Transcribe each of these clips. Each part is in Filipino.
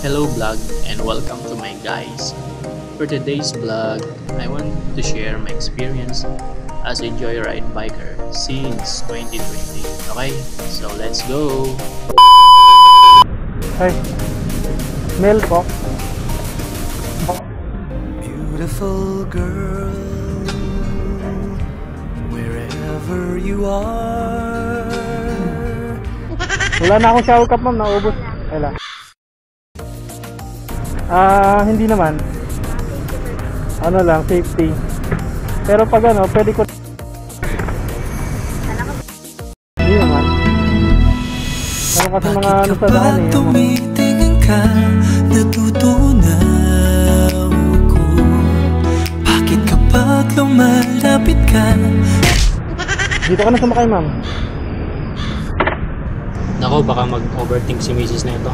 Hello vlog and welcome to my guys. For today's vlog, I want to share my experience as a joyride biker since 2020. Okay, so let's go! Hey, mail po. Beautiful girl, wherever you are. Wala na akong shower cup, ma'am. Naubos. Wala. Hindi naman. Ano lang, safety. Pero pag ano, pwede ko. Hindi naman. Ano kasi mga ano sa daan eh. Tumitingin ka, natutunaw ko. Bakit kapag lumalapit ka? Dito ka na sumakay, ma'am. Nako, baka mag-overthink si Mrs. na ito.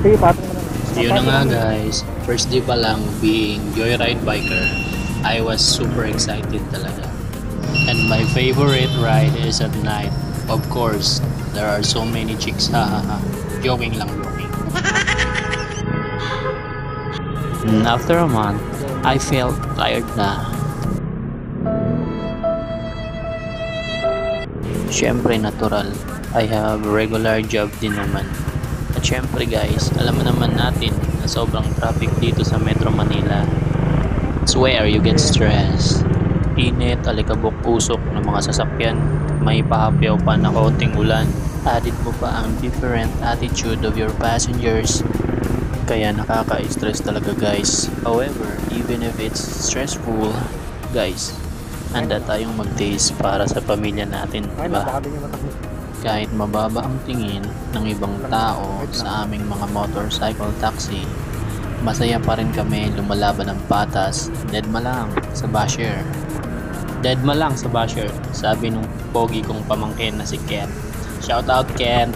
Sige, patong mo na. So yun na nga guys, first day pa lang being joyride biker, I was super excited talaga. And my favorite ride is at night. Of course, there are so many chicks, hahaha. Joking lang, joking. And after a month, I felt tired na. Syempre natural, I have regular job din naman. At syempre guys, alam mo naman natin na sobrang traffic dito sa Metro Manila. It's where you get stressed. Init, alikabok, usok ng mga sasakyan, may pahapyaw pa na kaunting ulan. Added mo pa ang different attitude of your passengers. Kaya nakaka-stress talaga guys. However, even if it's stressful, guys, handa tayong mag-taste para sa pamilya natin, diba? Kahit mababa ang tingin ng ibang tao sa aming mga motorcycle taxi, masaya pa rin kami lumalaban ng patas. Deadma lang sa basher. Deadma lang sa basher, sabi nung pogi kong pamangkin na si Ken. Shout out Ken!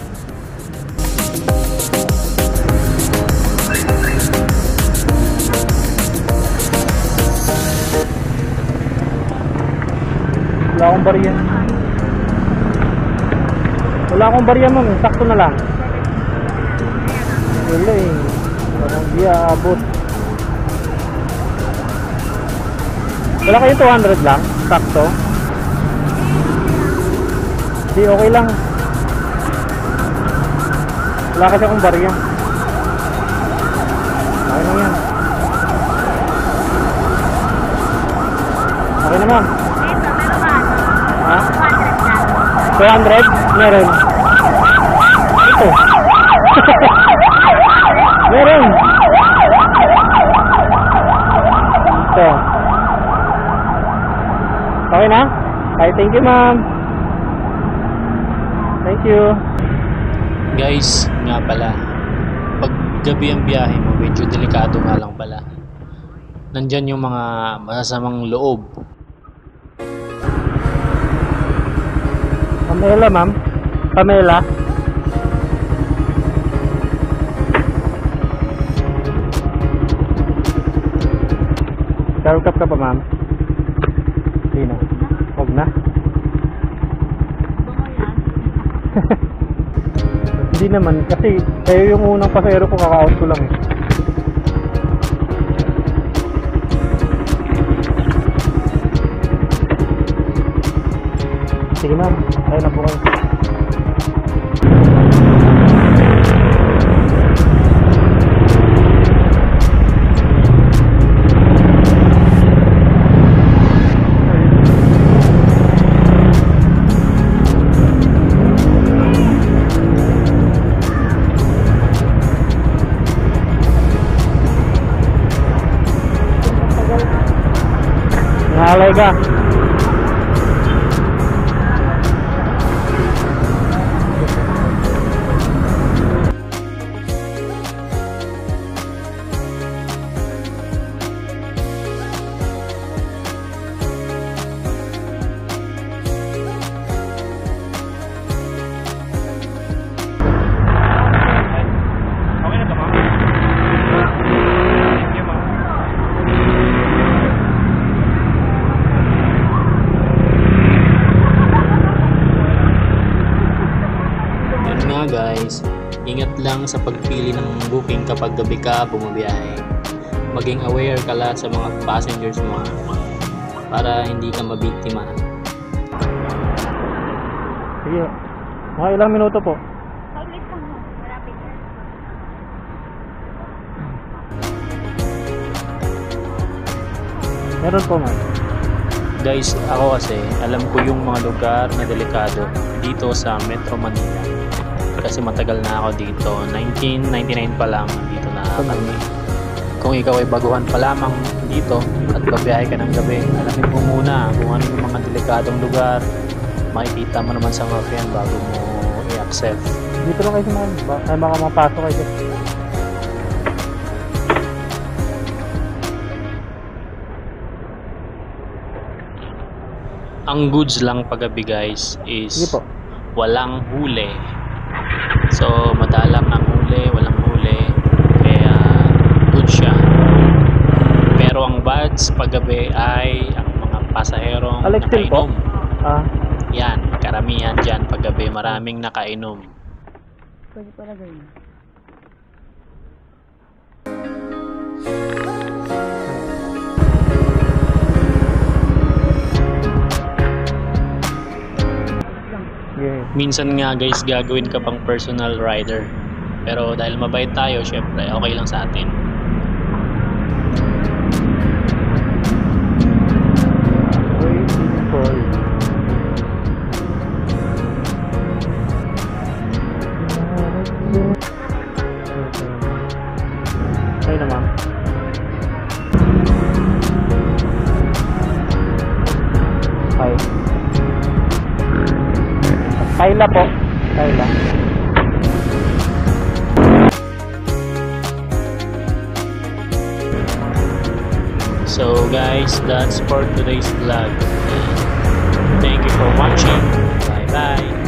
Wala akong barya. Wala akong barya, ma'am. Sakto na lang. Wala eh. Parang di aabot. Wala kayo 200 lang? Sakto? Di, okay lang. Wala kasi akong barya. Okay lang yan. Okay na, ma'am. Ha? 200? Meron. Ito. Meron. Ito. Okay na? Okay, thank you, ma'am. Thank you. Guys, nga pala, pag gabi ang biyahe mo, medyo delikado nga lang pala. Nandyan yung mga masasamang loob. Pamela, ma'am. Pamela. Shower cup ka pa, ma'am? Hindi na. Huwag na. Hindi naman. Kasi kayo yung unang pasahero ko, kaka-out ko lang eh. Sige, ma'am. Ayun na po kayo. Nalay ka. Yun nga guys, ingat lang sa pagpili ng booking kapag gabi ka bumabiyahe. Maging aware ka lang sa mga passengers mo para hindi ka mabiktima. Sige. Mga ilang minuto po? Saglit lang mo. Malapit na. Meron po man. Guys, ako kasi alam ko yung mga lugar na delikado dito sa Metro Manila. Kasi matagal na ako dito. 1999 pa lang dito na kami. Kung ikaw ay baguhan pa lamang dito at babiyahe ka ng gabi, alamin mo muna kung ano yung mga delikadong lugar. Makikita mo naman sa map yan bago mo i-accept. Dito lang kayo sa mga, ay baka mapasok kayo. Ang goods lang paggabi guys is Sige po. walang huli. So madalang ang huli, walang huli. Kaya good siya. Pero ang bads paggabi ay ang mga pasaherong Alex din po? nakainom. Ah, Yan, karamihan dyan paggabi maraming nakainom. Pwede pala ganyan. yeah. Minsan nga guys gagawin ka pang personal rider. Pero dahil mabait tayo, syempre okay lang sa atin. Waiting for you. Ay naman. Ay. Kayla po. Kayla. So guys, that's for today's vlog. Thank you for watching. Bye bye.